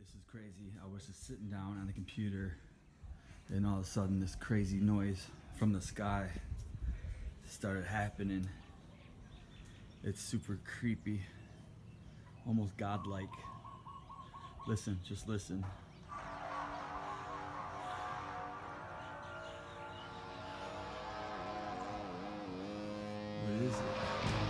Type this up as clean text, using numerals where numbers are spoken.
This is crazy. I was just sitting down on the computer and all of a sudden this crazy noise from the sky started happening. It's super creepy, almost godlike. Listen, just listen. What is it?